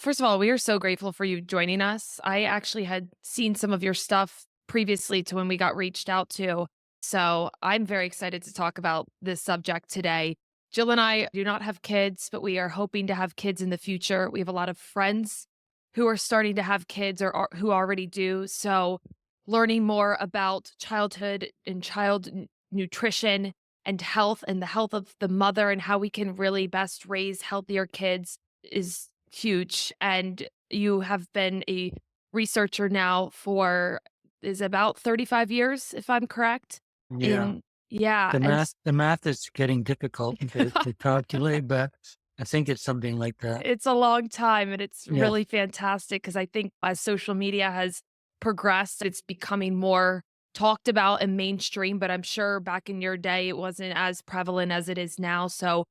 First of all, we are so grateful for you joining us. I actually had seen some of your stuff previously to when we got reached out to. So I'm very excited to talk about this subject today. Jill and I do not have kids, but we are hoping to have kids in the future. We have a lot of friends who are starting to have kids or who already do. So learning more about childhood and nutrition and health and the health of the mother and how we can really best raise healthier kids is huge. And you have been a researcher now for is about 35 years, if I'm correct. Yeah. In yeah, The and math is getting difficult to calculate, but I think it's something like that. it's a long time and it's Yeah. really fantastic because I think as social media has progressed, it's becoming more talked about and mainstream, but I'm sure back in your day it wasn't as prevalent as it is now. So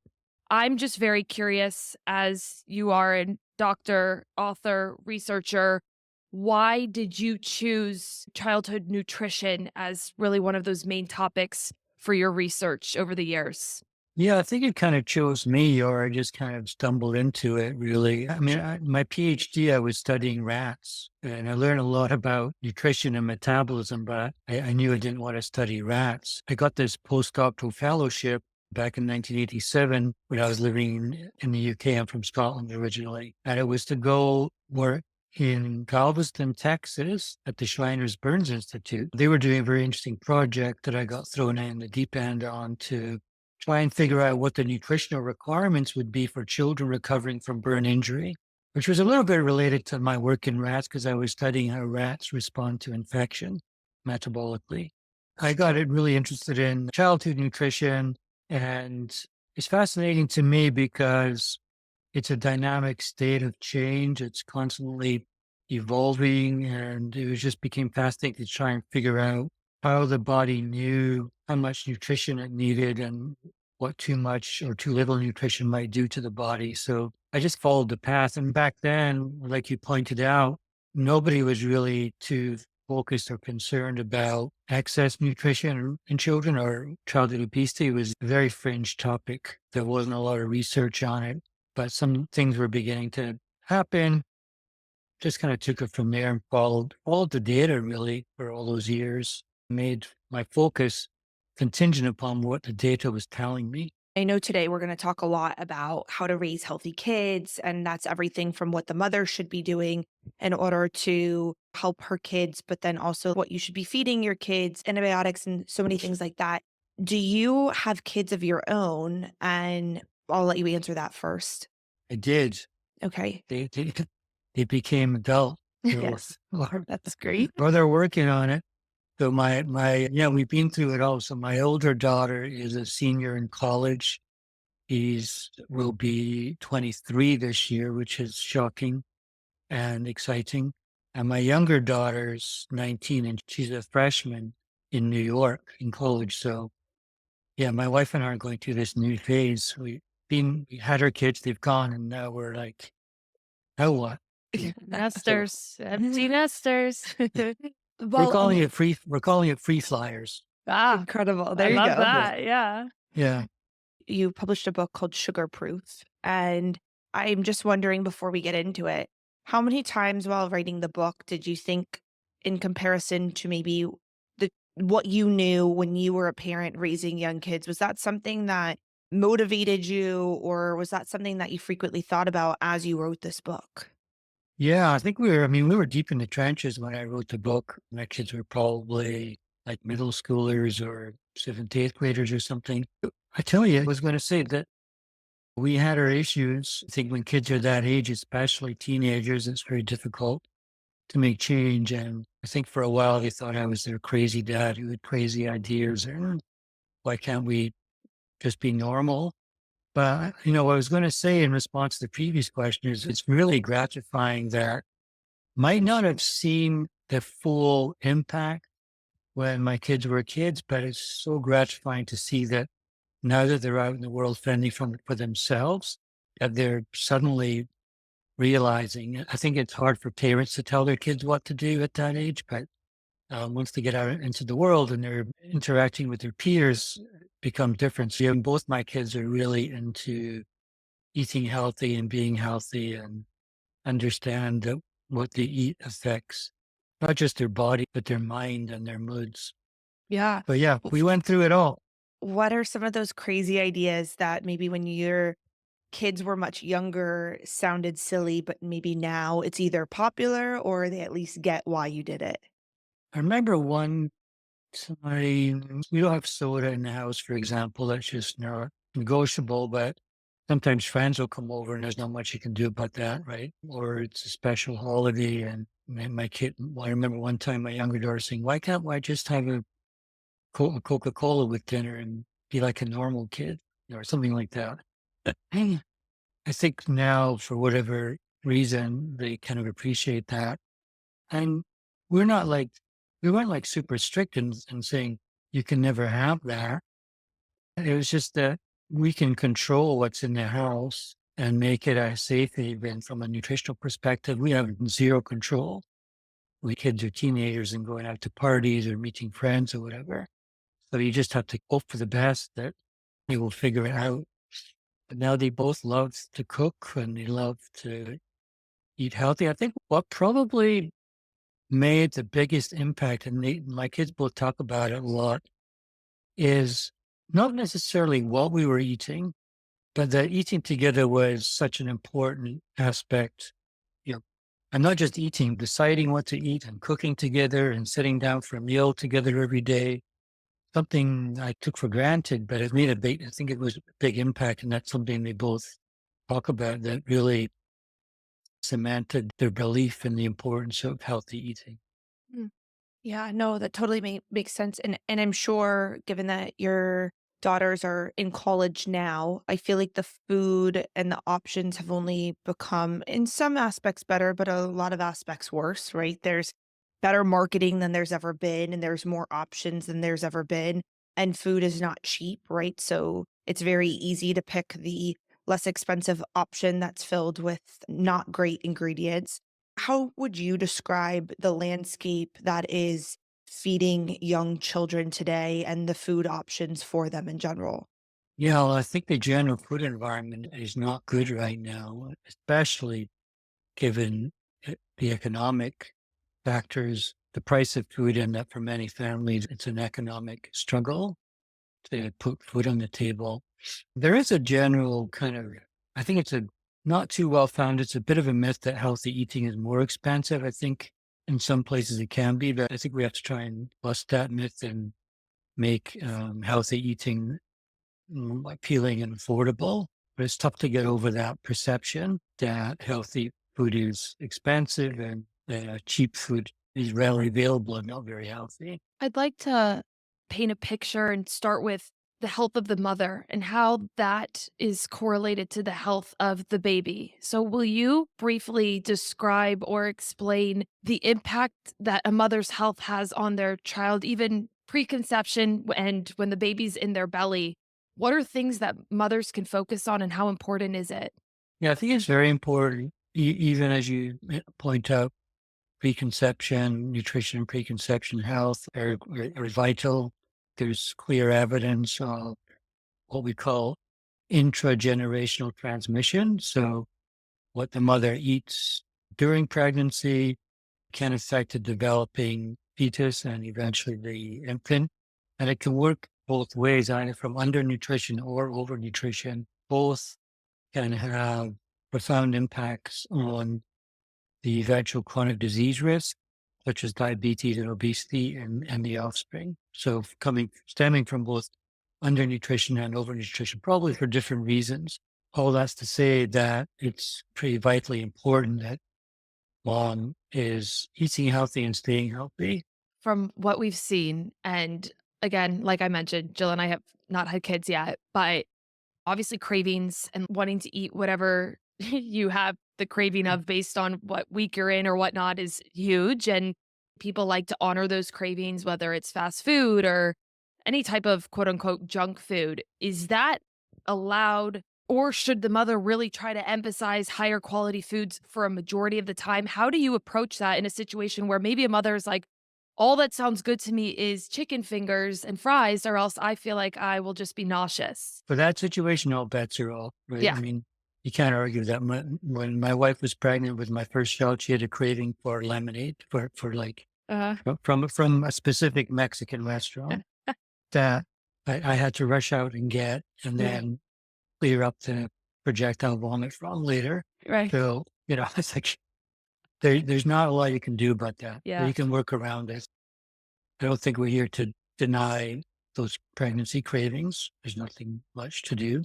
I'm just very curious, as you are a doctor, author, researcher, why did you choose childhood nutrition as really one of those main topics for your research over the years? Yeah, I think it kind of chose me, or I just kind of stumbled into it, really. I mean, my PhD, I was studying rats, and I learned a lot about nutrition and metabolism, but I knew I didn't want to study rats. I got this postdoctoral fellowship back in 1987 when I was living in the UK. I'm from Scotland originally, and it was to go work in Galveston, Texas, at the Shriners Burns Institute. They were doing a very interesting project that I got thrown in the deep end on to try and figure out what the nutritional requirements would be for children recovering from burn injury, which was a little bit related to my work in rats because I was studying how rats respond to infection metabolically. I got it really interested in childhood nutrition, and it's fascinating to me because it's a dynamic state of change. It's constantly evolving, and it was just became fascinating to try and figure out how the body knew how much nutrition it needed and what too much or too little nutrition might do to the body. So I just followed the path. And back then, like you pointed out, nobody was really too focused or concerned about excess nutrition in children or childhood obesity. It was a very fringe topic. There wasn't a lot of research on it, but some things were beginning to happen. Just kind of took it from there and followed the data really for all those years. Made my focus contingent upon what the data was telling me. I know today we're going to talk a lot about how to raise healthy kids, and that's everything from what the mother should be doing in order to help her kids, but then also what you should be feeding your kids, antibiotics, and so many things like that. Do you have kids of your own? And I'll let you answer that first. I did. Okay. They they became adult. So, Yes. That's great. or they're working on it. So yeah, we've been through it all. So my older daughter is a senior in college. He's will be 23 this year, which is shocking and exciting. And my younger daughter's 19 and she's a freshman in New York in college. So yeah, my wife and I are going through this new phase. We had our kids, they've gone, and now we're like, now what? So Nesters, empty nesters. Well, and we're calling it free flyers. Ah, incredible. I There you love go. Yeah. that. Yeah. Yeah. You published a book called Sugarproof. And I'm just wondering before we get into it, how many times while writing the book did you think in comparison to maybe what you knew when you were a parent raising young kids, was that something that motivated you or was that something that you frequently thought about as you wrote this book? Yeah, I mean, we were deep in the trenches when I wrote the book. My kids were probably like middle schoolers or seventh, eighth graders or something. I tell you, I was going to say that we had our issues. I think when kids are that age, especially teenagers, it's very difficult to make change. And I think for a while they thought I was their crazy dad who had crazy ideas. Or why can't we just be normal? But, what I was going to say in response to the previous question is it's really gratifying that might not have seen the full impact when my kids were kids, but it's so gratifying to see that now that they're out in the world fending for themselves, that they're suddenly realizing. I think it's hard for parents to tell their kids what to do at that age, but once they get out into the world and they're interacting with their peers, it becomes different. So both my kids are really into eating healthy and being healthy, and understand that what they eat affects not just their body, but their mind and their moods. Yeah. But yeah, W- we went through it all. What are some of those crazy ideas that maybe when your kids were much younger sounded silly, but maybe now it's either popular or they at least get why you did it? I remember one time we don't have soda in the house, for example. That's just not negotiable, but sometimes friends will come over and there's not much you can do about that, right? Or it's a special holiday and my kid, well, I remember one time my younger daughter saying, why can't I just have a Coca-Cola with dinner and be like a normal kid or something like that? Hey, I think now, for whatever reason, they kind of appreciate that. And we're not like, we weren't like super strict in saying you can never have that. It was just that we can control what's in the house and make it a safe haven from a nutritional perspective. We have zero control. We kids are teenagers and going out to parties or meeting friends or whatever. So you just have to hope for the best that they will figure it out. But now they both love to cook and they love to eat healthy. I think what probably made the biggest impact, and my kids both talk about it a lot, is not necessarily what we were eating, but that eating together was such an important aspect. You know, and not just eating, deciding what to eat and cooking together and sitting down for a meal together every day. Something I took for granted, but it made a big, I think it was a big impact. And that's something they both talk about that really cemented their belief in the importance of healthy eating. Yeah, no, that totally makes sense, and I'm sure given that your daughters are in college now, I feel like the food and the options have only become, in some aspects, better, but a lot of aspects worse, right? There's better marketing than there's ever been, and there's more options than there's ever been, and food is not cheap, right? So it's very easy to pick the less expensive option that's filled with not great ingredients. How would you describe the landscape that is feeding young children today and the food options for them in general? Yeah, well, I think the general food environment is not good right now, especially given the economic factors, the price of food, and that for many families, it's an economic struggle to put food on the table. There is a general kind of, I think it's a not too well founded. It's a bit of a myth that healthy eating is more expensive. I think in some places it can be, but I think we have to try and bust that myth and make healthy eating appealing and affordable. But it's tough to get over that perception that healthy food is expensive and cheap food is rarely available and not very healthy. I'd like to paint a picture and start with the health of the mother and how that is correlated to the health of the baby. So, will you briefly describe or explain the impact that a mother's health has on their child, even preconception and when the baby's in their belly? What are things that mothers can focus on and how important is it? Yeah, I think it's very important, even as you point out, preconception, nutrition, and preconception health are vital. There's clear evidence of what we call intragenerational transmission. So, what the mother eats during pregnancy can affect the developing fetus and eventually the infant. And it can work both ways, either from undernutrition or overnutrition. Both can have profound impacts on the eventual chronic disease risk, such as diabetes and obesity and the offspring. So stemming from both undernutrition and overnutrition, probably for different reasons. All that's to say that it's pretty vitally important that mom is eating healthy and staying healthy. From what we've seen, and again, like I mentioned, Jill and I have not had kids yet, but obviously cravings and wanting to eat whatever you have the craving of based on what week you're in or whatnot is huge. And people like to honor those cravings, whether it's fast food or any type of quote unquote junk food. Is that allowed? Or should the mother really try to emphasize higher quality foods for a majority of the time? How do you approach that in a situation where maybe a mother is like, all that sounds good to me is chicken fingers and fries, or else I feel like I will just be nauseous? For that situation, all bets are off, right? Yeah. I mean, you can't argue that. When my wife was pregnant with my first child, she had a craving for lemonade for like Uh, from a specific Mexican restaurant that I had to rush out and get, and then clear up the projectile vomit from later. right. So, it's like there's not a lot you can do about that, but Yeah. you can work around it. I don't think we're here to deny those pregnancy cravings. There's nothing much to do.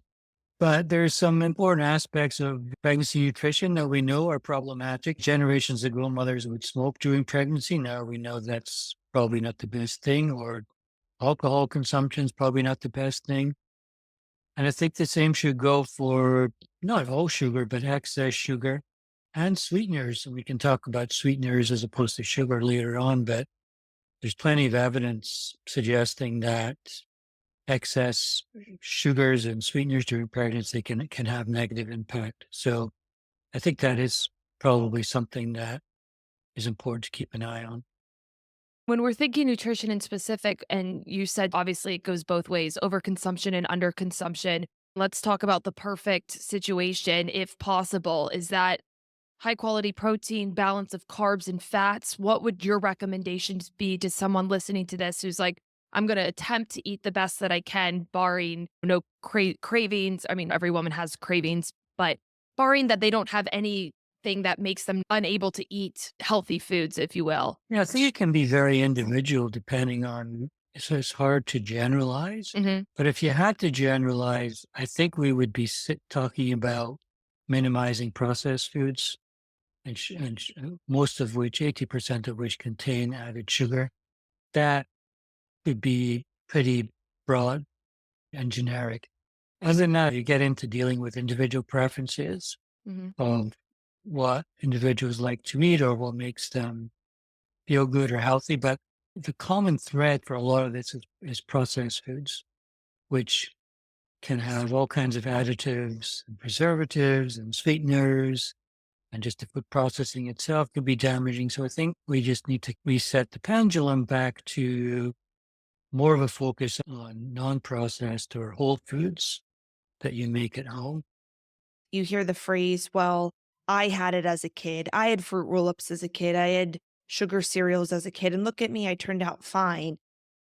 But there's some important aspects of pregnancy nutrition that we know are problematic. Generations ago, mothers would smoke during pregnancy. Now we know that's probably not the best thing, or alcohol consumption is probably not the best thing. And I think the same should go for not all sugar, but excess sugar and sweeteners. And we can talk about sweeteners as opposed to sugar later on, but there's plenty of evidence suggesting that excess sugars and sweeteners during pregnancy can have negative impact. So I think that is probably something that is important to keep an eye on. When we're thinking nutrition in specific, and you said obviously it goes both ways, overconsumption and underconsumption. Let's talk about the perfect situation, if possible. Is that high quality protein, balance of carbs and fats? What would your recommendations be to someone listening to this who's like, I'm going to attempt to eat the best that I can, barring no cravings? I mean, every woman has cravings, but barring that they don't have anything that makes them unable to eat healthy foods, if you will. Yeah, I think it can be very individual depending on, so it's hard to generalize. Hmm. But if you had to generalize, I think we would be talking about minimizing processed foods, most of which, 80% of which contain added sugar. That could be pretty broad and generic. Other than that, you get into dealing with individual preferences Hmm. of what individuals like to eat or what makes them feel good or healthy. But the common thread for a lot of this is processed foods, which can have all kinds of additives and preservatives and sweeteners. And just the food processing itself could be damaging. So I think we just need to reset the pendulum back to more of a focus on non-processed or whole foods that you make at home. You hear the phrase, well, I had it as a kid. I had fruit roll ups as a kid. I had sugar cereals as a kid. And look at me, I turned out fine.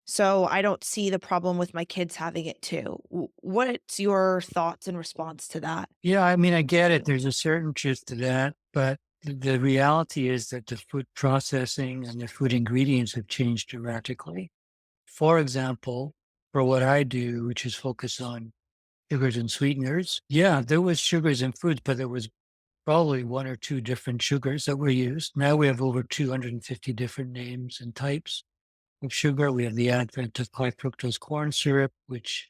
So I don't see the problem with my kids having it too. What's your thoughts in response to that? Yeah, I mean, I get it. There's a certain truth to that, but the reality is that the food processing and the food ingredients have changed dramatically. For example, for what I do, which is focus on sugars and sweeteners, yeah, there was sugars in foods, but there was probably one or two different sugars that were used. Now we have over 250 different names and types of sugar. We have the advent of high fructose corn syrup, which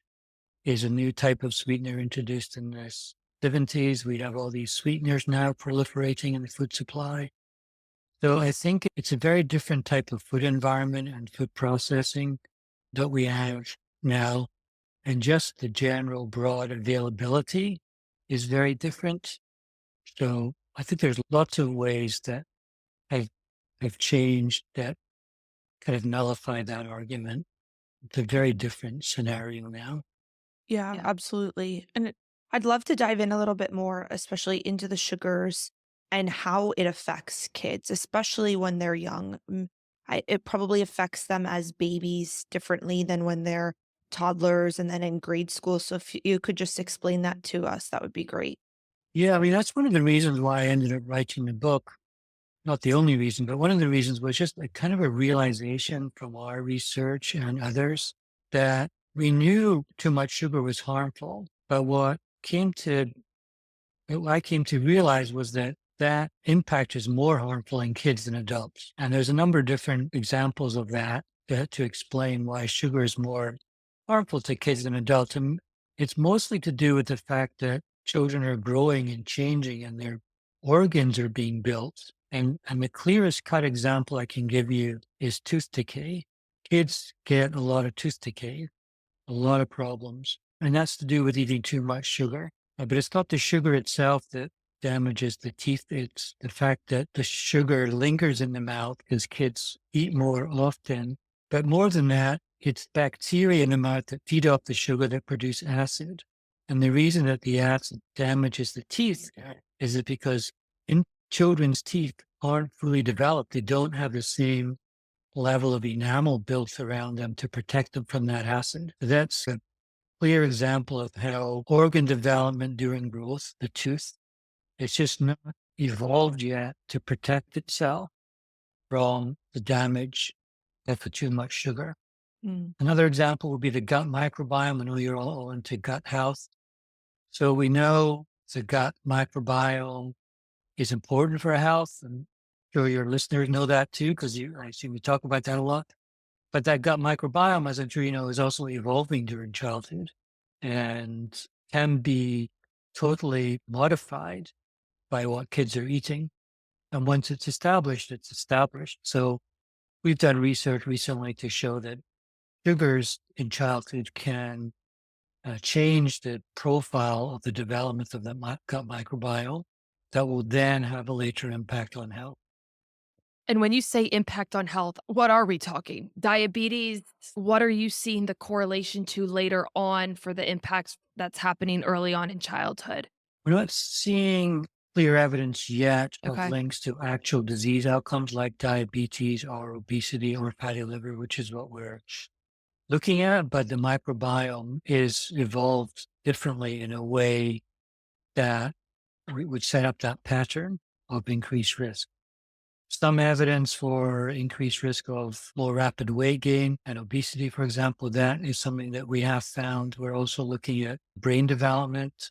is a new type of sweetener introduced in the 70s. We have all these sweeteners now proliferating in the food supply. So I think it's a very different type of food environment and food processing that we have now. And just the general broad availability is very different. So I think there's lots of ways that have, have changed that kind of nullify that argument. It's a very different scenario now. Yeah, Yeah. absolutely. I'd love to dive in a little bit more, especially into the sugars and how it affects kids, especially when they're young. It probably affects them as babies differently than when they're toddlers and then in grade school. So if you could just explain that to us, that would be great. Yeah, I mean, that's one of the reasons why I ended up writing the book. Not the only reason, but one of the reasons was just a kind of a realization from our research and others that we knew too much sugar was harmful. But what I came to realize was that that impact is more harmful in kids than adults. And there's a number of different examples of that to explain why sugar is more harmful to kids than adults. And it's mostly to do with the fact that children are growing and changing and their organs are being built. And the clearest cut example I can give you is tooth decay. Kids get a lot of tooth decay, a lot of problems, and that's to do with eating too much sugar. But it's not the sugar itself that damages the teeth. It's the fact that the sugar lingers in the mouth as kids eat more often. But more than that, it's bacteria in the mouth that feed off the sugar that produce acid. And the reason that the acid damages the teeth is it because in children's teeth aren't fully developed. They don't have the same level of enamel built around them to protect them from that acid. That's a clear example of how organ development during growth, the tooth, it's just not evolved yet to protect itself from the damage of too much sugar. Mm. Another example would be the gut microbiome. I know you're all into gut health. So we know the gut microbiome is important for health. And I'm sure your listeners know that too, because I assume you talk about that a lot. But that gut microbiome, as I'm sure you know, is also evolving during childhood and can be totally modified by what kids are eating. And once it's established, it's established. So we've done research recently to show that sugars in childhood can change the profile of the development of the gut microbiome that will then have a later impact on health. And when you say impact on health, what are we talking? Diabetes? What are you seeing the correlation to later on for the impacts that's happening early on in childhood? We're not seeing clear evidence yet of Okay. links to actual disease outcomes like diabetes or obesity or fatty liver, which is what we're looking at. But the microbiome is evolved differently in a way that we would set up that pattern of increased risk. Some evidence for increased risk of more rapid weight gain and obesity, for example, that is something that we have found. We're also looking at brain development,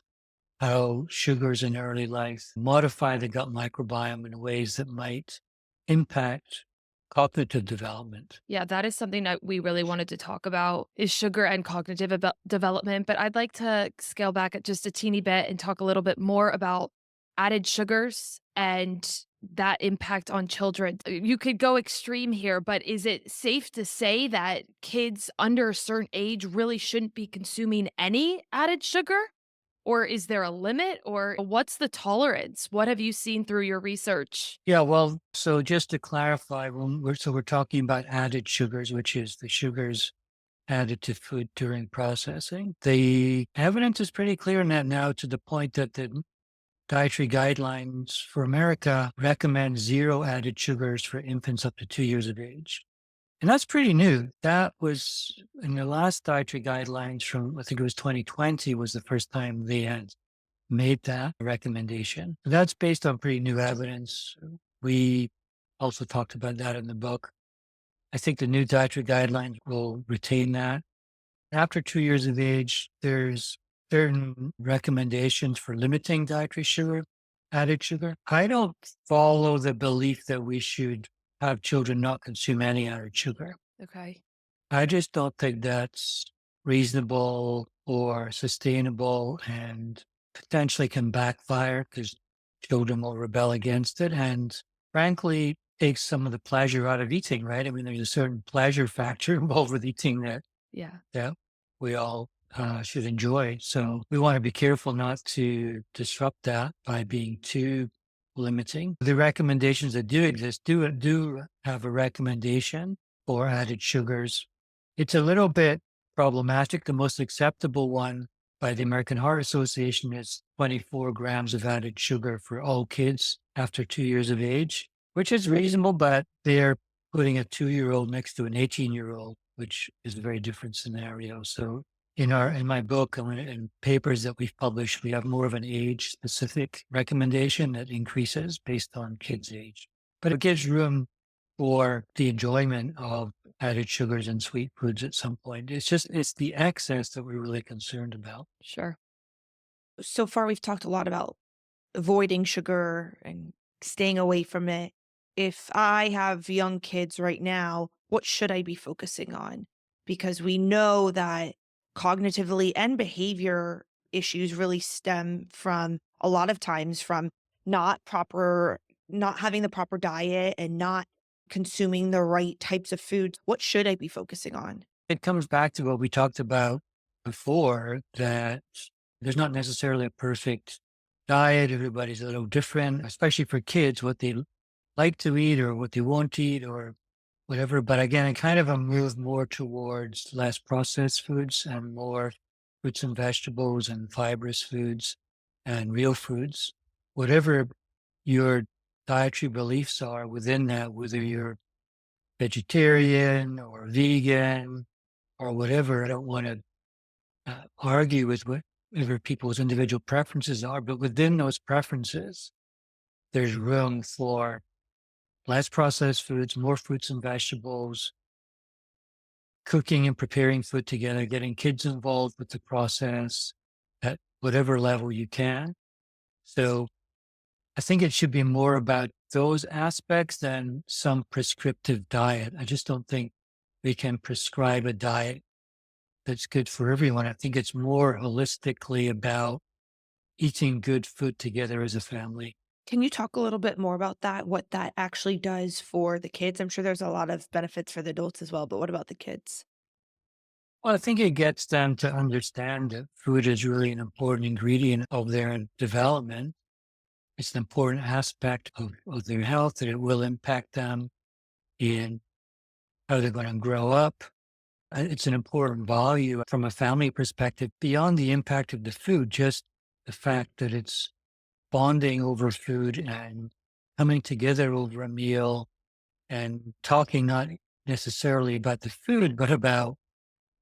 how sugars in early life modify the gut microbiome in ways that might impact cognitive development. Yeah, that is something that we really wanted to talk about is sugar and cognitive development, but I'd like to scale back at just a teeny bit and talk a little bit more about added sugars and that impact on children. You could go extreme here, but is it safe to say that kids under a certain age really shouldn't be consuming any added sugar? Or is there a limit? Or what's the tolerance? What have you seen through your research? Yeah, well, so just to clarify, we're talking about added sugars, which is the sugars added to food during processing. The evidence is pretty clear on that now to the point that the dietary guidelines for America recommend zero added sugars for infants up to 2 years of age. And that's pretty new. That was in the last dietary guidelines from, I think it was 2020, was the first time they had made that recommendation. That's based on pretty new evidence. We also talked about that in the book. I think the new dietary guidelines will retain that. After 2 years of age, there's certain recommendations for limiting dietary sugar, added sugar. I don't follow the belief that we should have children not consume any added sugar. Okay. I just don't think that's reasonable or sustainable and potentially can backfire because children will rebel against it. And frankly, takes some of the pleasure out of eating, right? I mean, there's a certain pleasure factor involved with eating Yeah. that we all should enjoy. So we want to be careful not to disrupt that by being too limiting. The recommendations that do exist do have a recommendation for added sugars. It's a little bit problematic. The most acceptable one by the American Heart Association is 24 grams of added sugar for all kids after 2 years of age, which is reasonable, but they're putting a 2-year-old next to an 18-year-old, which is a very different scenario. So in my book and in papers that we've published, we have more of an age specific recommendation that increases based on kids' age. But it gives room for the enjoyment of added sugars and sweet foods at some point. It's the excess that we're really concerned about. Sure. So far, we've talked a lot about avoiding sugar and staying away from it. If I have young kids right now, what should I be focusing on? Because we know that cognitively and behavior issues really stem from a lot of times from not proper, not having the proper diet and not consuming the right types of foods. What should I be focusing on? It comes back to what we talked about before, that there's not necessarily a perfect diet. Everybody's a little different, especially for kids, what they like to eat or what they won't eat or whatever. But again, I kind of a move more towards less processed foods and more fruits and vegetables and fibrous foods and real foods. Whatever your dietary beliefs are within that, whether you're vegetarian or vegan or whatever, I don't want to argue with whatever people's individual preferences are, but within those preferences, there's room for less processed foods, more fruits and vegetables, cooking and preparing food together, getting kids involved with the process at whatever level you can. So I think it should be more about those aspects than some prescriptive diet. I just don't think we can prescribe a diet that's good for everyone. I think it's more holistically about eating good food together as a family. Can you talk a little bit more about that? What that actually does for the kids? I'm sure there's a lot of benefits for the adults as well, but what about the kids? Well, I think it gets them to understand that food is really an important ingredient of their development. It's an important aspect of their health, that it will impact them in how they're going to grow up. It's an important value from a family perspective beyond the impact of the food, just the fact that it's bonding over food and coming together over a meal and talking not necessarily about the food, but about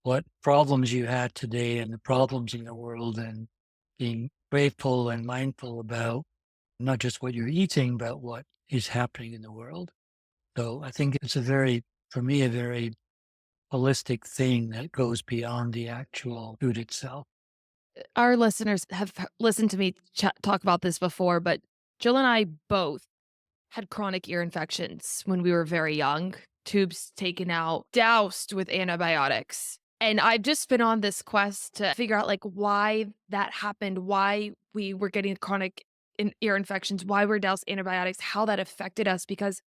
what problems you had today and the problems in the world, and being grateful and mindful about not just what you're eating, but what is happening in the world. So I think it's for me, a very holistic thing that goes beyond the actual food itself. Our listeners have listened to me talk about this before, but Jill and I both had chronic ear infections when we were very young, tubes taken out, doused with antibiotics. And I've just been on this quest to figure out like why that happened, why we were getting chronic ear infections, why we're doused antibiotics, how that affected us. Because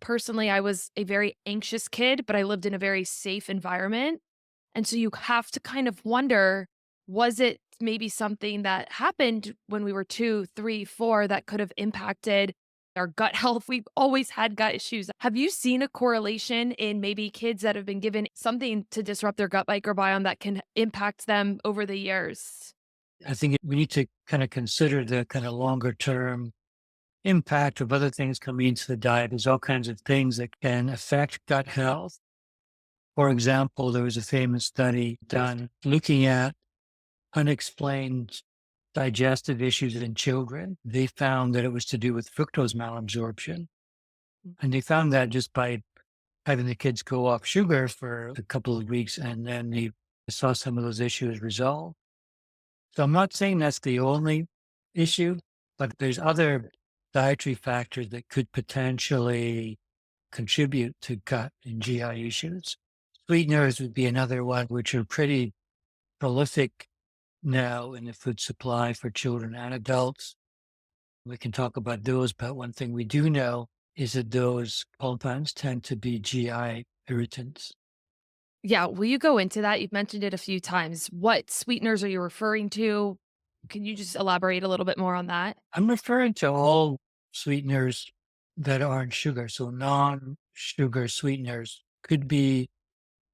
personally, I was a very anxious kid, but I lived in a very safe environment. And so you have to kind of wonder, was it maybe something that happened when we were 2, 3, 4 that could have impacted our gut health? We've always had gut issues. Have you seen a correlation in maybe kids that have been given something to disrupt their gut microbiome that can impact them over the years? I think we need to kind of consider the kind of longer term impact of other things coming into the diet. There's all kinds of things that can affect gut health. For example, there was a famous study done looking at unexplained digestive issues in children. They found that it was to do with fructose malabsorption. And they found that just by having the kids go off sugar for a couple of weeks, and then they saw some of those issues resolve. So I'm not saying that's the only issue, but there's other dietary factors that could potentially contribute to gut and GI issues. Sweeteners would be another one, which are pretty prolific now in the food supply for children and adults. We can talk about those, but one thing we do know is that those compounds tend to be GI irritants. Yeah, will you go into that? You've mentioned it a few times. What sweeteners are you referring to? Can you just elaborate a little bit more on that? I'm referring to all sweeteners that aren't sugar. So non-sugar sweeteners could be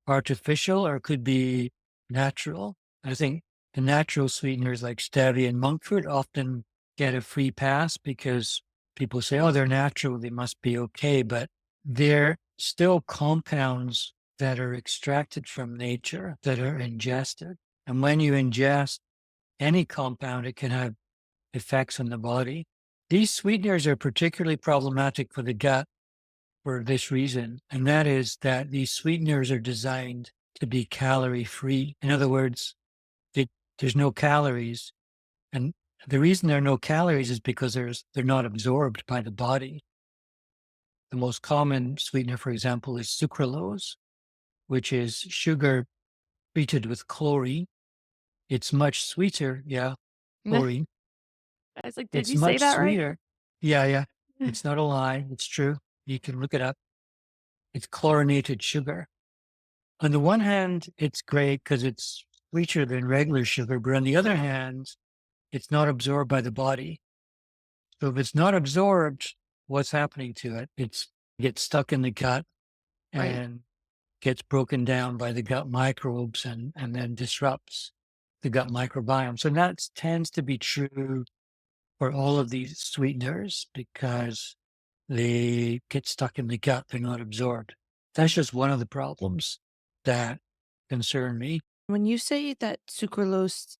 artificial or could be natural. I think the natural sweeteners like stevia and monk fruit often get a free pass because people say, oh, they're natural, they must be okay. But they're still compounds that are extracted from nature that are ingested. And when you ingest any compound, it can have effects on the body. These sweeteners are particularly problematic for the gut for this reason, and that is that these sweeteners are designed to be calorie free. In other words, there's no calories. And the reason there are no calories is because they're not absorbed by the body. The most common sweetener, for example, is sucralose, which is sugar treated with chlorine. It's much sweeter. Yeah, I chlorine. was like, did It's you say much that right? sweeter. Yeah, yeah. It's not a lie. It's true. You can look it up. It's chlorinated sugar. On the one hand, it's great because it's sweeter than regular sugar, but on the other hand, it's not absorbed by the body. So if it's not absorbed, what's happening to it? It gets stuck in the gut Right. and gets broken down by the gut microbes and then disrupts the gut microbiome. So that tends to be true for all of these sweeteners because they get stuck in the gut, they're not absorbed. That's just one of the problems that concern me. When you say that sucralose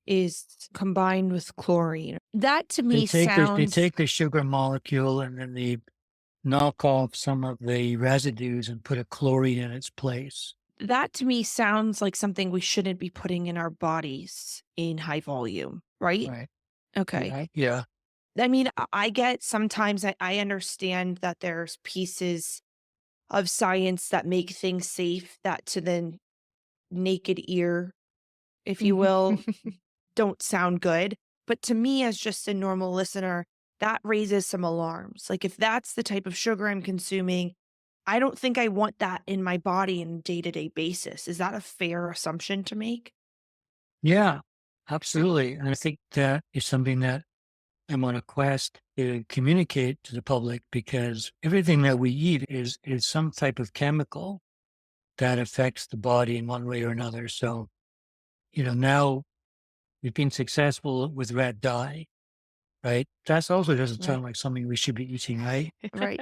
is combined with chlorine, that to They me take they sounds take the sugar molecule and then they knock off some of the residues and put a chlorine in its place. like something we shouldn't be putting in our bodies in high volume, right? Right. Okay. Yeah. Yeah. I mean, I get sometimes I understand that there's pieces of science that make things safe that to the naked ear, if you will, don't sound good. But to me, as just a normal listener, that raises some alarms. Like, if that's the type of sugar I'm consuming, I don't think I want that in my body on a day to day basis. Is that a fair assumption to make? Yeah. Absolutely. And I think that is something that I'm on a quest to communicate to the public because everything that we eat is some type of chemical that affects the body in one way or another. So, now we've been successful with red dye, right? That's also doesn't Right. sound like something we should be eating, right? Right.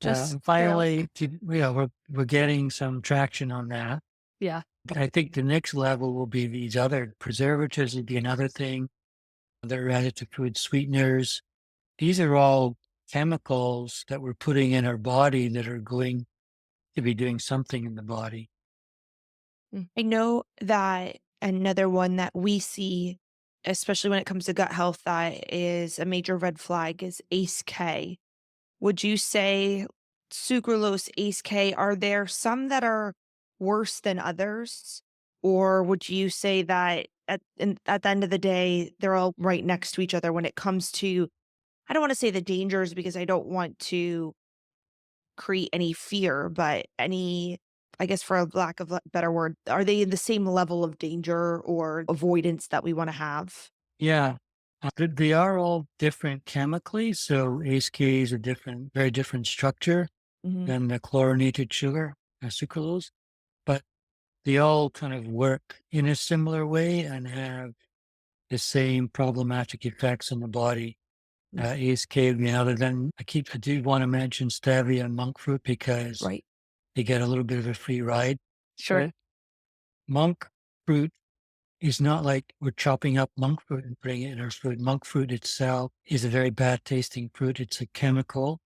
Just And trail. finally, we're getting some traction on that. Yeah. But I think the next level will be these other preservatives would be another thing. They're added to food sweeteners. These are all chemicals that we're putting in our body that are going to be doing something in the body. I know that another one that we see, especially when it comes to gut health, that is a major red flag is ACE K. Would you say sucralose, ACE K, are there some that are worse than others? Or would you say that at the end of the day, they're all right next to each other when it comes to, I don't want to say the dangers because I don't want to create any fear, but any, I guess for a lack of a better word, are they in the same level of danger or avoidance that we want to have? Yeah. They are all different chemically. So ACE is a very different structure Mhm. than the chlorinated sugar, sucralose, but they all kind of work in a similar way and have the same problematic effects on the body. Mm. ASK, other than I do want to mention stevia and monk fruit because Right. they get a little bit of a free ride. Sure. But monk fruit is not like we're chopping up monk fruit and putting it in our food. Monk fruit itself is a very bad tasting fruit. It's a chemical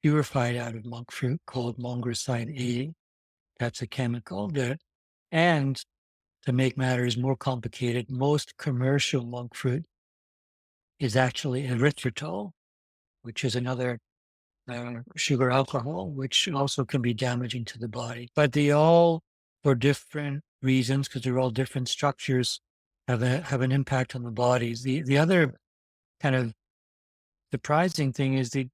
purified out of monk fruit called mongroside A. That's a chemical that, and to make matters more complicated, most commercial monk fruit is actually erythritol, which is another sugar alcohol, which also can be damaging to the body. But they all, for different reasons, because they're all different structures, have an impact on the bodies. The other kind of surprising thing is that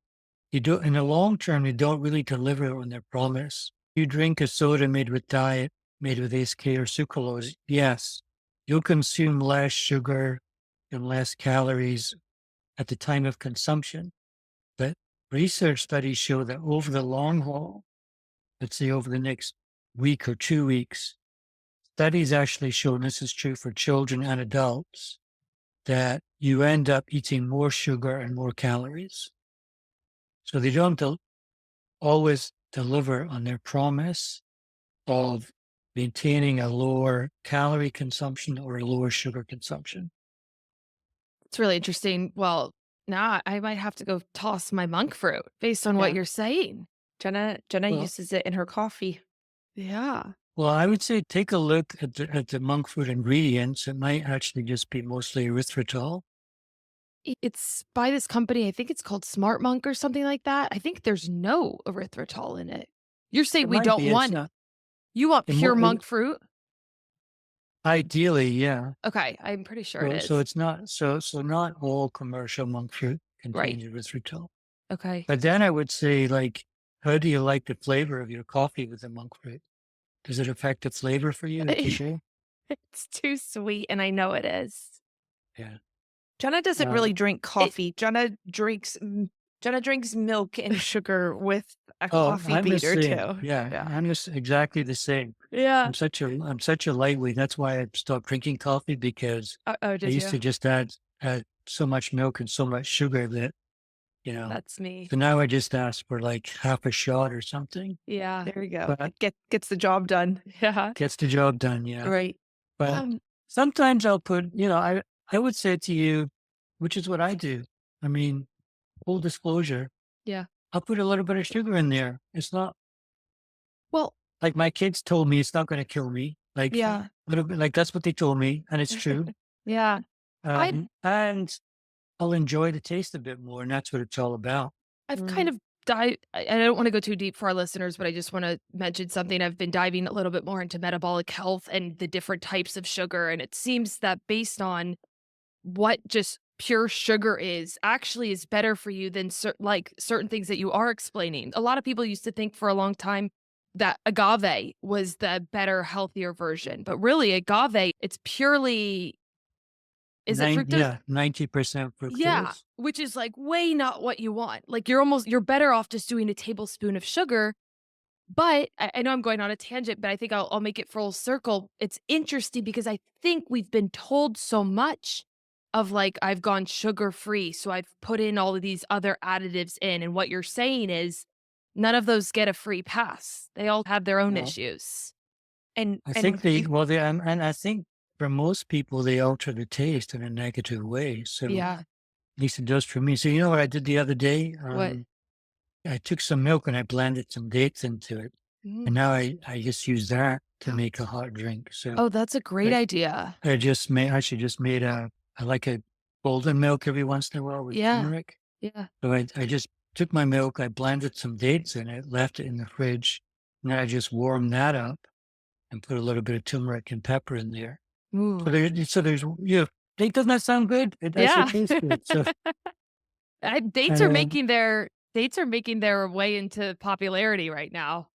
you do in the long term, they don't really deliver on their promise. You drink a soda made with ASK or sucralose, yes, you'll consume less sugar and less calories at the time of consumption. But research studies show that over the long haul, let's say over the next week or 2 weeks, studies actually show, and this is true for children and adults, that you end up eating more sugar and more calories. So they don't always deliver on their promise of maintaining a lower calorie consumption or a lower sugar consumption. It's really interesting. Well, now I might have to go toss my monk fruit based on what Yeah. you're saying. Jenna Well, uses it in her coffee. Yeah. well, I would say take a look at the monk fruit ingredients. It might actually just be mostly erythritol. It's by this company, I think it's called Smart Monk or something like that. I think there's no erythritol in it. You're saying It we might don't be. It's want not. you want It, pure monk fruit? ideally, yeah. Okay, I'm pretty sure it So is. it's not not all commercial monk fruit Right. contains erythritol. Okay. But then I would say, like, how do you like the flavor of your coffee with the monk fruit? Does it affect the flavor for you? It's okay. It's too sweet, and I know it is. Yeah. Jenna doesn't Uh, really drink It coffee. Jenna drinks milk and sugar with a Oh, coffee I'm the beater same. too. Yeah, Yeah. I'm just exactly the same. Yeah. I'm such a lightweight. That's why I stopped drinking coffee because Oh, I did used you? to just add so much milk and so much sugar that, you know. That's me. So now I just ask for like half a shot or something. Yeah. There you go. But Gets the job done. Yeah. gets the job done, yeah. Right. But Um, sometimes I'll put, I would say to you, which is what I do. I mean, full disclosure, Yeah. I'll put a little bit of sugar in there. It's not Well, like my kids told me it's not going to kill me. Like a yeah. little bit, like that's what they told me, and it's true. yeah. I And I'll enjoy the taste a bit more, and that's what it's all about. I've kind Mm, of I don't want to go too deep for our listeners, but I just want to mention something. I've been diving a little bit more into metabolic health and the different types of sugar. And it seems that based on what just pure sugar is, actually is better for you than certain things that you are explaining. A lot of people used to think for a long time that agave was the better, healthier version. But really, agave, it's purely, is it fructose? 90% Yeah, fructose. which is, like, way not what you want. Like, you're better off just doing a tablespoon of sugar, but I know I'm going on a tangent, but I think I'll make it full circle. It's interesting because I think we've been told so much of, like, I've gone sugar-free, so I've put in all of these other additives in, and what you're saying is none of those get a free pass. They all have their own No, issues. I think and they you well, they and I think for most people they alter the taste in a negative way. So Yeah. at least it does for me. So you know what I did the other day? What? I took some milk and I blended some dates into it, Mhm. and now I just use that to make a hot drink. So Oh, that's a great I idea. I actually just made I like a golden milk every once in a while with Yeah. turmeric. Yeah. So I just took my milk, I blended some dates in it, left it in the fridge, and then I just warmed that up and put a little bit of turmeric and pepper in there. Ooh. So there's date doesn't that sound good? It actually Yeah. tastes good. So Dates and are making their way into popularity right now.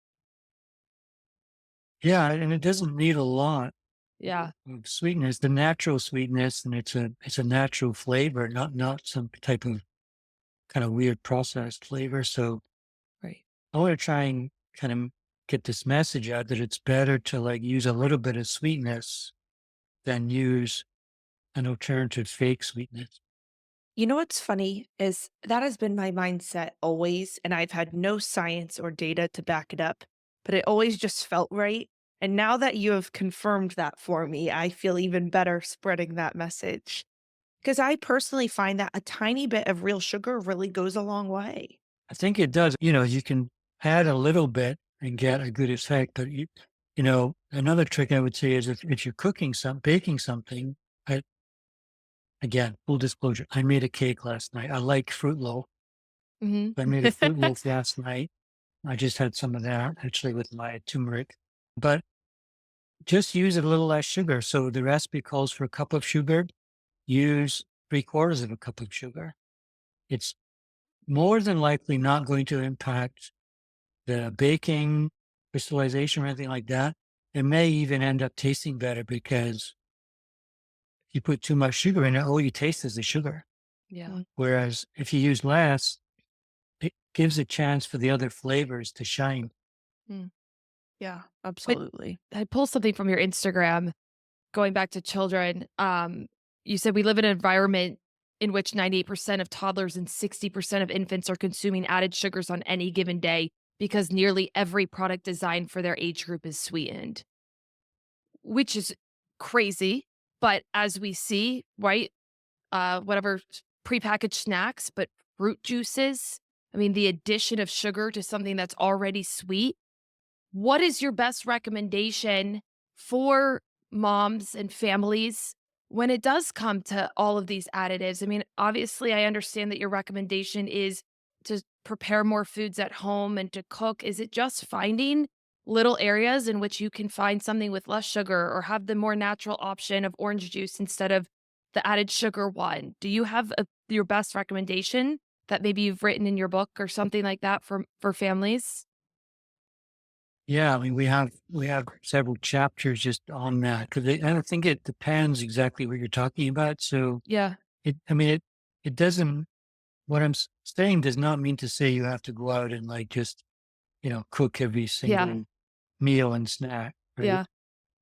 yeah, and it doesn't need a lot Yeah, of sweetness, the natural sweetness, and it's a natural flavor, not some type of kind of weird processed flavor. So right. I want to try and kind of get this message out that it's better to like use a little bit of sweetness than use an alternative fake sweetness. You know what's funny is that has been my mindset always, and I've had no science or data to back it up, but it always just felt right. And now that you have confirmed that for me, I feel even better spreading that message. Because I personally find that a tiny bit of real sugar really goes a long way. I think it does. You can add a little bit and get a good effect, but another trick I would say is if you're baking something, I, again, full disclosure, I made a cake last night. I like fruit loaf. Mhm. I made a fruit loaf last night. I just had some of that actually with my turmeric, but just use a little less sugar. So the recipe calls for a cup of sugar. Use 3/4 of a cup of sugar. It's more than likely not going to impact the baking, crystallization, or anything like that. It may even end up tasting better because if you put too much sugar in it, all you taste is the sugar. Yeah. Mm, Whereas if you use less, it gives a chance for the other flavors to shine. Mm. yeah, But absolutely. I pulled something from your Instagram going back to children. You said we live in an environment in which 98% of toddlers and 60% of infants are consuming added sugars on any given day because nearly every product designed for their age group is sweetened, which is crazy. But as we see, right, whatever prepackaged snacks, but fruit juices. I mean, the addition of sugar to something that's already sweet. What is your best recommendation for moms and families when it does come to all of these additives? I mean, obviously, I understand that your recommendation is to prepare more foods at home and to cook. Is it just finding little areas in which you can find something with less sugar or have the more natural option of orange juice instead of the added sugar one? Do you have your best recommendation that maybe you've written in your book or something like that for families? Yeah, I mean, we have several chapters just on that because I think it depends exactly what you're talking about. So Yeah. I mean, it doesn't. What I'm saying does not mean to say you have to go out and like just cook every Yeah. single meal and snack, right? Yeah.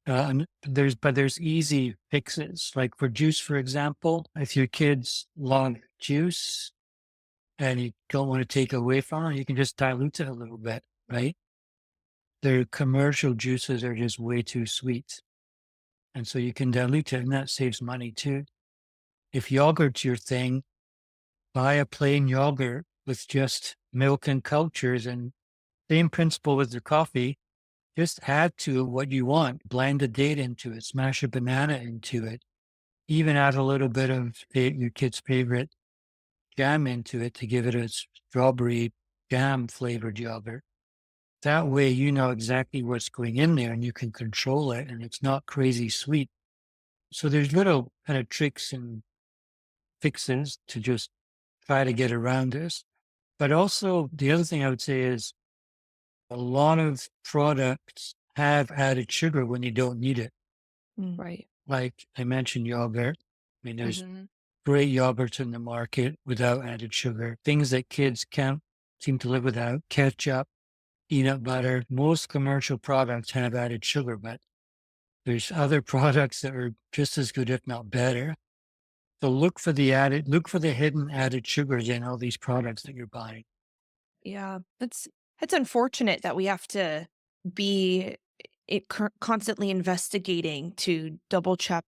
And there's easy fixes. Like for juice, for example, if your kids love juice and you don't want to take away from them, you can just dilute it a little bit, right? Their commercial juices are just way too sweet. And so you can dilute it and that saves money too. If yogurt's your thing, buy a plain yogurt with just milk and cultures and same principle with your coffee. Just add to what you want, blend a date into it, smash a banana into it, even add a little bit of your kid's favorite jam into it to give it a strawberry jam flavored yogurt. That way, you know exactly what's going in there and you can control it and it's not crazy sweet. So there's little kind of tricks and fixes to just try to get around this. But also, the other thing I would say is a lot of products have added sugar when you don't need it. Mm. Right. Like I mentioned, yogurt. I mean, there's Mhm. great yogurts in the market without added sugar. Things that kids can't seem to live without: ketchup, peanut butter. Most commercial products have added sugar, but there's other products that are just as good, if not better. So look for the hidden added sugars in all these products that you're buying. Yeah, it's unfortunate that we have to be constantly investigating to double check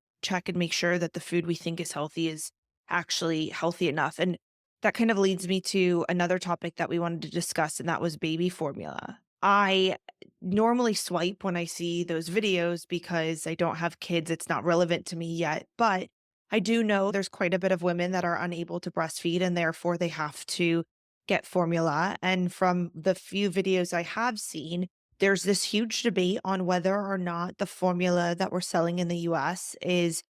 and make sure that the food we think is healthy is actually healthy enough. And that kind of leads me to another topic that we wanted to discuss, and that was baby formula. I normally swipe when I see those videos because I don't have kids. It's not relevant to me yet, but I do know there's quite a bit of women that are unable to breastfeed and therefore they have to get formula. And from the few videos I have seen, there's this huge debate on whether or not the formula that we're selling in the US is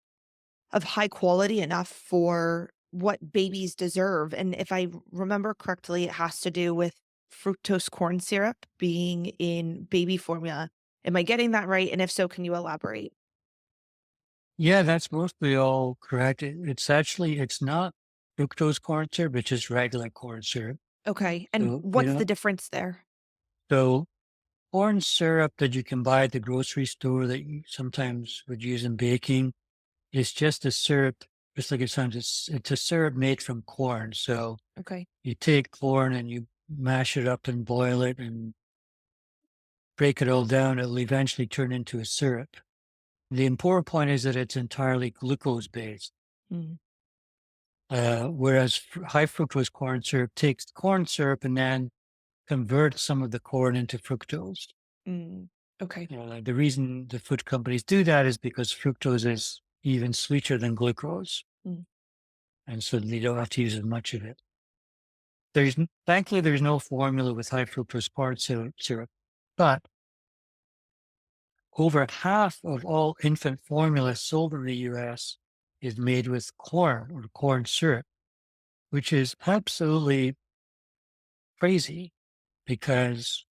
of high quality enough for what babies deserve. And if I remember correctly, it has to do with fructose corn syrup being in baby formula. Am I getting that right? And if so, can you elaborate? Yeah, that's mostly all correct. It's not fructose corn syrup, it's just regular corn syrup. Okay. And So, what's the difference there? so corn syrup that you can buy at the grocery store that you sometimes would use in baking is just a syrup, just like it sounds. It's a syrup made from corn. So Okay. you take corn and you mash it up and boil it and break it all down. It'll eventually turn into a syrup. The important point is that it's entirely glucose based. Mm, Whereas high fructose corn syrup takes corn syrup and then converts some of the corn into fructose. mm, okay. The reason the food companies do that is because fructose is even sweeter than glucose. Mm, And so they don't have to use as much of it. Thankfully, there's no formula with high fructose corn syrup, but over half of all infant formula sold in the US is made with corn or corn syrup, which is absolutely crazy because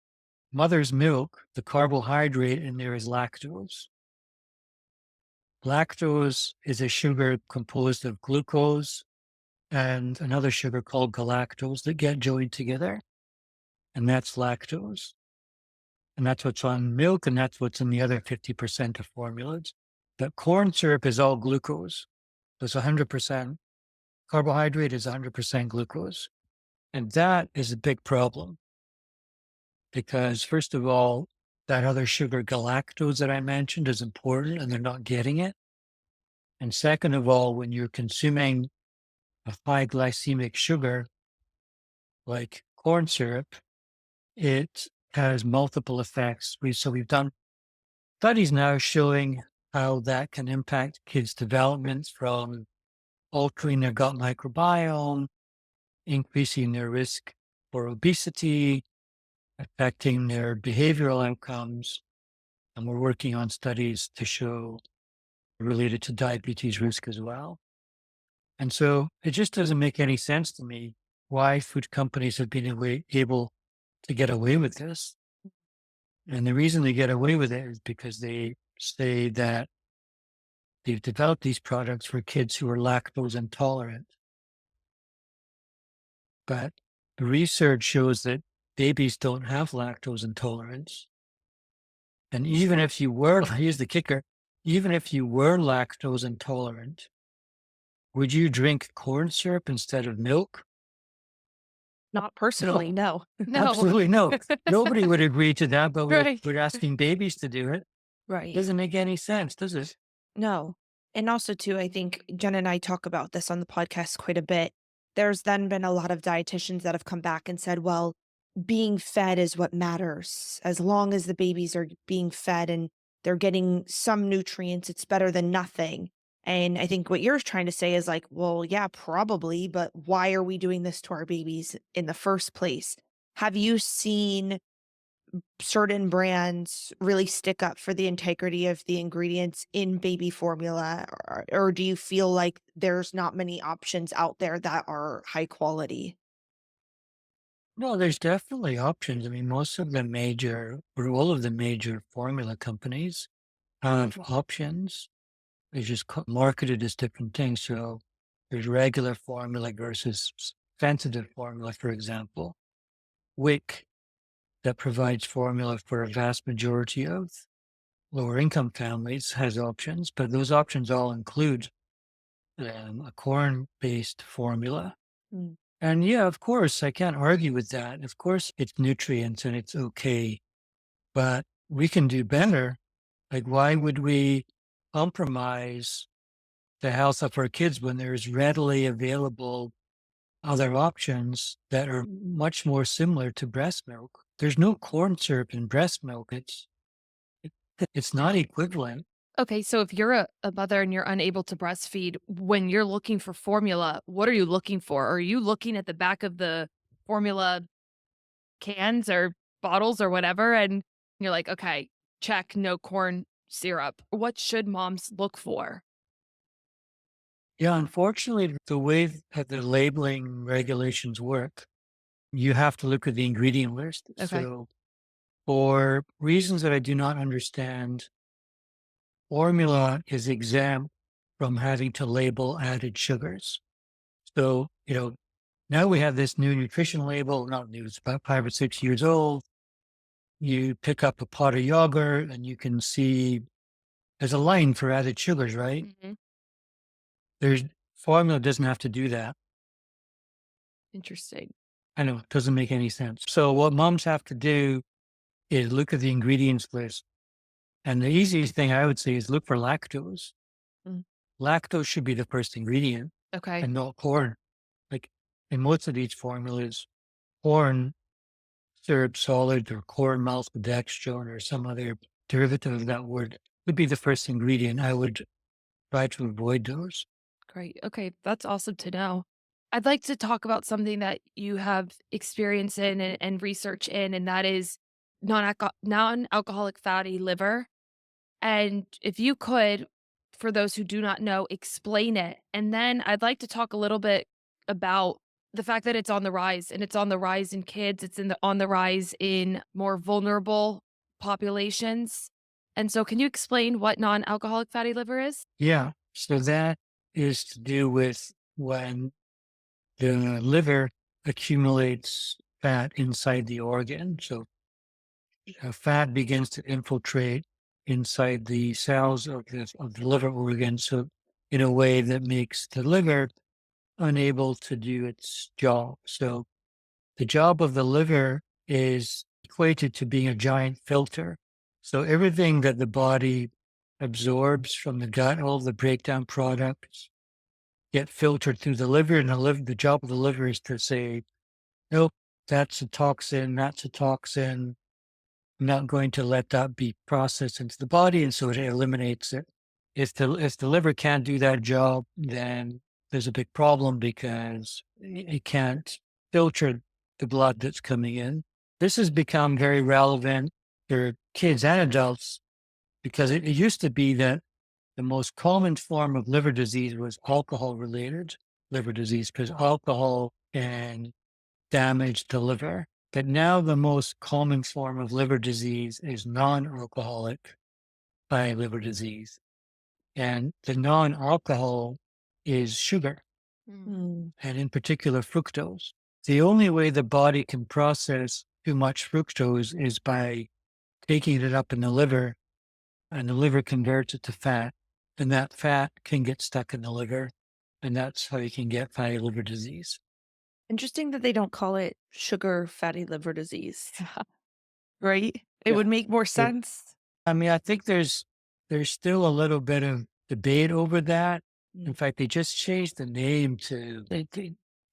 mother's milk, the carbohydrate in there is lactose. Lactose is a sugar composed of glucose and another sugar called galactose that get joined together, and that's lactose. And that's what's on milk, and that's what's in the other 50% of formulas. But corn syrup is all glucose. So it's 100% carbohydrate is 100% glucose. And that is a big problem because, first of all, that other sugar, galactose, that I mentioned is important and they're not getting it. And second of all, when you're consuming a high glycemic sugar like corn syrup, it has multiple effects. We've done studies now showing how that can impact kids' development from altering their gut microbiome, increasing their risk for obesity, affecting their behavioral outcomes. And we're working on studies to show related to diabetes risk as well. And so it just doesn't make any sense to me why food companies have been able to get away with this. And the reason they get away with it is because they say that they've developed these products for kids who are lactose intolerant. But the research shows that babies don't have lactose intolerance. And even if you were, here's the kicker, even if you were lactose intolerant, would you drink corn syrup instead of milk? Not No, personally, no. No. absolutely no. Nobody would agree to that, but we're, Right. we're asking babies to do it. Right. Doesn't make any sense, does it? No. And also too, I think Jen and I talk about this on the podcast quite a bit. There's then been a lot of dietitians that have come back and said, well, being fed is what matters. As long as the babies are being fed and they're getting some nutrients, it's better than nothing. And I think what you're trying to say is like, well, yeah, probably, but why are we doing this to our babies in the first place? Have you seen certain brands really stick up for the integrity of the ingredients in baby formula, or do you feel like there's not many options out there that are high quality? No, there's definitely options. I mean, most of the major, or all of the major formula companies have options. They're just marketed as different things. So there's regular formula versus sensitive formula, for example. WIC, that provides formula for a vast majority of lower income families, has options, but those options all include a corn based formula. Mm, And yeah, of course, I can't argue with that. Of course, it's nutrients and it's okay, but we can do better. Like, why would we compromise the health of our kids when there's readily available other options that are much more similar to breast milk? There's no corn syrup in breast milk. It, it's not equivalent. Okay, so if you're a mother and you're unable to breastfeed, when you're looking for formula, what are you looking for? Are you looking at the back of the formula cans or bottles or whatever, and you're like, "Okay, check, no corn syrup." What should moms look for? Yeah, unfortunately, the way that the labeling regulations work, you have to look at the ingredient list. Okay. So, for reasons that I do not understand, formula is exempt from having to label added sugars. So, now we have this new nutrition label, not new, it's about 5 or 6 years old. You pick up a pot of yogurt and you can see there's a line for added sugars, right? Mhm. There's formula doesn't have to do that. Interesting. I know it doesn't make any sense. So what moms have to do is look at the ingredients list. And the easiest thing I would say is look for lactose. mm, Lactose should be the first ingredient Okay. and not corn. Like in most of these formulas, corn syrup solid or corn maltodextrin or some other derivative of that word would be the first ingredient. I would try to avoid those. Great. Okay, that's awesome to know. I'd like to talk about something that you have experience in and research in, and that is non-alcoholic fatty liver. And if you could, for those who do not know, explain it. And then I'd like to talk a little bit about the fact that it's on the rise, and it's on the rise in kids. It's on the rise in more vulnerable populations. And so can you explain what non-alcoholic fatty liver is? Yeah. So that is to do with when the liver accumulates fat inside the organ. So fat begins to infiltrate inside the cells of the liver organ. So in a way that makes the liver unable to do its job. So the job of the liver is equated to being a giant filter. So everything that the body absorbs from the gut, all the breakdown products get filtered through the liver, and the job of the liver is to say, nope, that's a toxin, that's a toxin. I'm not going to let that be processed into the body, and so it eliminates it. If the liver can't do that job, then there's a big problem because it can't filter the blood that's coming in. This has become very relevant for kids and adults because it used to be that the most common form of liver disease was alcohol related liver disease because alcohol can damage the liver. But now the most common form of liver disease is non-alcoholic fatty liver disease. And the non-alcohol is sugar, Mm. mm, and in particular fructose. The only way the body can process too much fructose is by taking it up in the liver, and the liver converts it to fat, and that fat can get stuck in the liver, and that's how you can get fatty liver disease. Interesting that they don't call it sugar fatty liver disease, right? It Yeah. would make more It sense. I mean, I think there's still a little bit of debate over that. In Mm. fact, they just changed the name to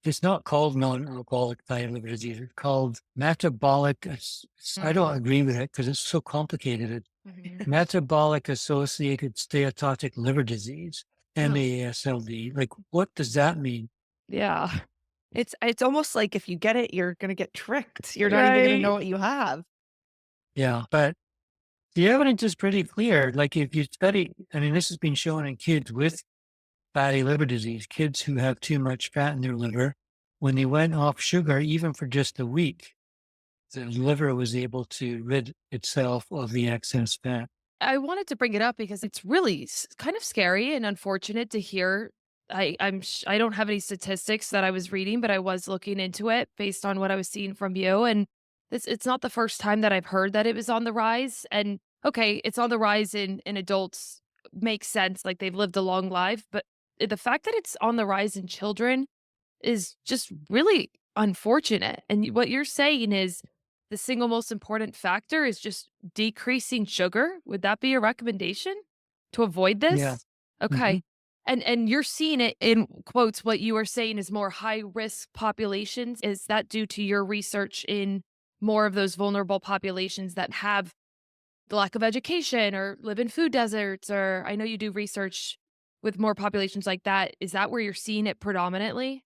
it's not called non-alcoholic fatty liver disease. It's called metabolic. I Mm. don't agree with it because it's so complicated. Mhm. Metabolic associated steatotic liver disease, Oh, MASLD. Like, what does that mean? yeah. It's almost like if you get it, you're gonna get tricked. You're not even gonna know Right. what you have. Yeah, but the evidence is pretty clear. Like, if you study, I mean, this has been shown in kids with fatty liver disease, kids who have too much fat in their liver, when they went off sugar, even for just a week, the liver was able to rid itself of the excess fat. I wanted to bring it up because it's really kind of scary and unfortunate to hear. I don't have any statistics that I was reading, but I was looking into it based on what I was seeing from you. And it's not the first time that I've heard that it was on the rise. And okay, it's on the rise in adults makes sense, like they've lived a long life. But the fact that it's on the rise in children is just really unfortunate. And what you're saying is the single most important factor is just decreasing sugar. Would that be a recommendation to avoid Yeah. this? hmm Okay. And you're seeing it in quotes what you are saying is more high risk populations. Is that due to your research in more of those vulnerable populations that have the lack of education or live in food deserts? Or I know you do research with more populations like that. Is that where you're seeing it predominantly?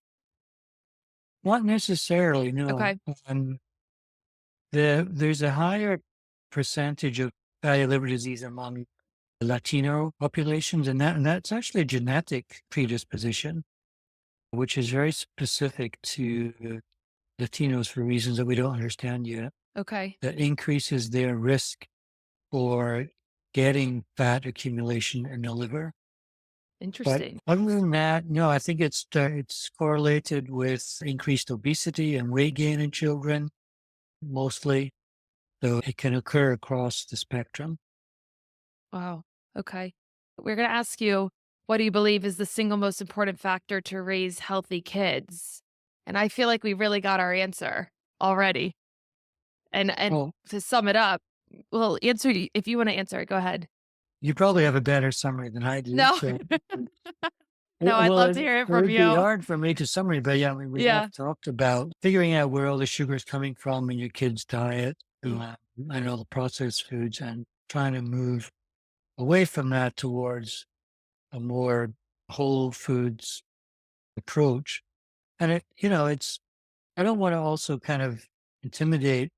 Not necessarily, no. Okay. Um, there's a higher percentage of fatty liver disease among Latino populations, and that's actually a genetic predisposition, which is very specific to Latinos for reasons that we don't understand yet, Okay. that increases their risk for getting fat accumulation in the liver. But Interesting. other than that, no, I think it's correlated with increased obesity and weight gain in children mostly, so it can occur across the spectrum. Wow. Okay. We're going to ask you, what do you believe is the single most important factor to raise healthy kids? And I feel like we really got our answer already. And Well, to sum it up, well, if you want to answer it, go ahead. you probably have a better summary than I do, No. so No, I'd well, love to it hear it from would be you. hard for me to summary, but yeah, I mean, we Yeah. have talked about figuring out where all the sugar is coming from in your kid's diet, Mm. and all the processed foods, and trying to move away from that towards a more whole foods approach. And it's I don't want to also kind of intimidate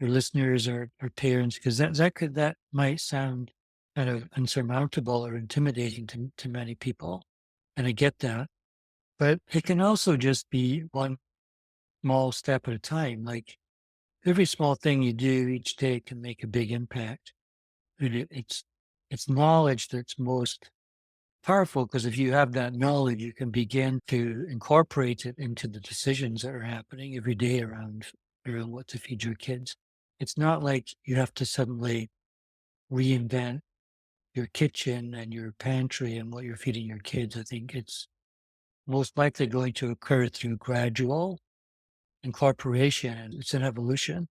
your listeners or parents because that might sound kind of unsurmountable or intimidating to many people, and I get that. But it can also just be one small step at a time. Like every small thing you do each day can make a big impact. It's knowledge that's most powerful because if you have that knowledge, you can begin to incorporate it into the decisions that are happening every day around what to feed your kids. It's not like you have to suddenly reinvent your kitchen and your pantry and what you're feeding your kids. I think it's most likely going to occur through gradual incorporation, and it's an evolution.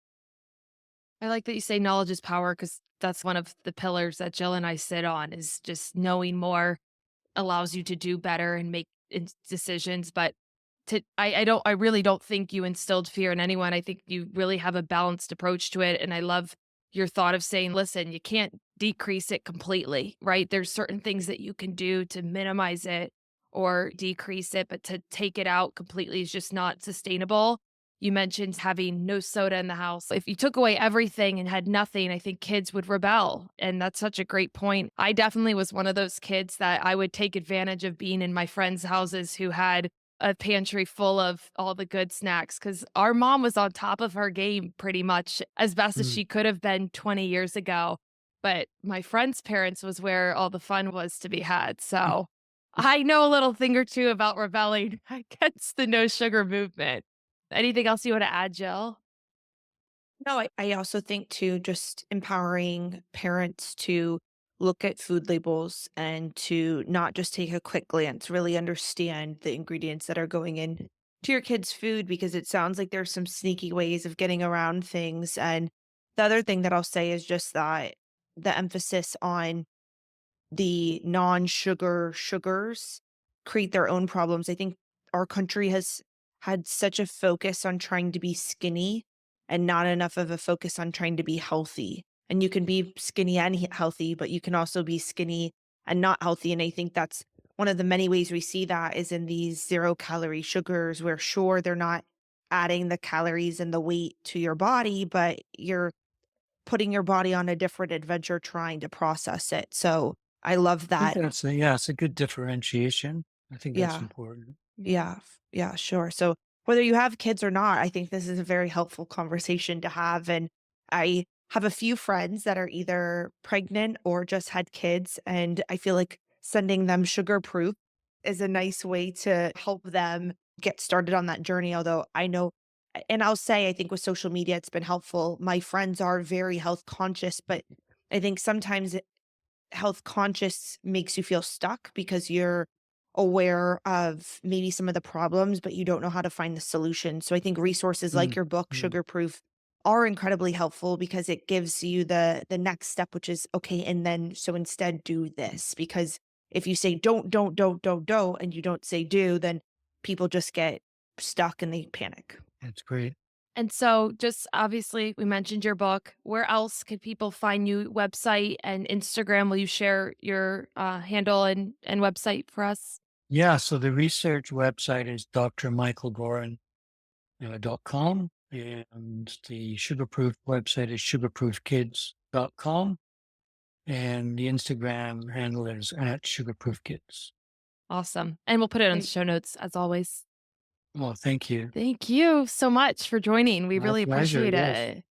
I like that you say knowledge is power because that's one of the pillars that Jill and I sit on is just knowing more allows you to do better and make decisions. But I really don't think you instilled fear in anyone. I think you really have a balanced approach to it. And I love your thought of saying, listen, you can't decrease it completely, right? There's certain things that you can do to minimize it or decrease it, but to take it out completely is just not sustainable. You mentioned having no soda in the house. If you took away everything and had nothing, I think kids would rebel. And that's such a great point. I definitely was one of those kids that I would take advantage of being in my friends' houses who had a pantry full of all the good snacks because our mom was on top of her game pretty much as best as Mm. she could have been 20 years ago. But my friends' parents was where all the fun was to be had. So I know a little thing or two about rebelling against the no sugar movement. Anything else you want to add, Jill? No, I also think too, just empowering parents to look at food labels and to not just take a quick glance, really understand the ingredients that are going in to your kids' food because it sounds like there's some sneaky ways of getting around things. And the other thing that I'll say is just that the emphasis on the non-sugar sugars create their own problems. I think our country has had such a focus on trying to be skinny and not enough of a focus on trying to be healthy. And you can be skinny and healthy, but you can also be skinny and not healthy. And I think that's one of the many ways we see that is in these zero calorie sugars, where sure, they're not adding the calories and the weight to your body, but you're putting your body on a different adventure trying to process it. So I love I think that. that's yeah, it's a good differentiation. I think that's Yeah. important. Yeah. Yeah, sure. So whether you have kids or not, I think this is a very helpful conversation to have. And I have a few friends that are either pregnant or just had kids. And I feel like sending them Sugarproof is a nice way to help them get started on that journey. Although I know, and I'll say, I think with social media, it's been helpful. My friends are very health conscious, but I think sometimes health conscious makes you feel stuck because you're aware of maybe some of the problems, but you don't know how to find the solution. So I think resources like Mm, your book, mm. Sugarproof, are incredibly helpful because it gives you the next step, which is okay, and then so instead do this. Because if you say don't, and you don't say do, then people just get stuck and they panic. That's great. And so, just obviously, we mentioned your book. Where else can people find you? Website and Instagram? Will you share your handle and website for us? Yeah, so the research website is drmichaelgoran.com, and the Sugarproof website is sugarproofkids.com, and the Instagram handle is at sugarproofkids. Awesome. And we'll put it on the Great. show notes as always. Well, thank you. Thank you so much for joining. We My really pleasure. appreciate Yes. it.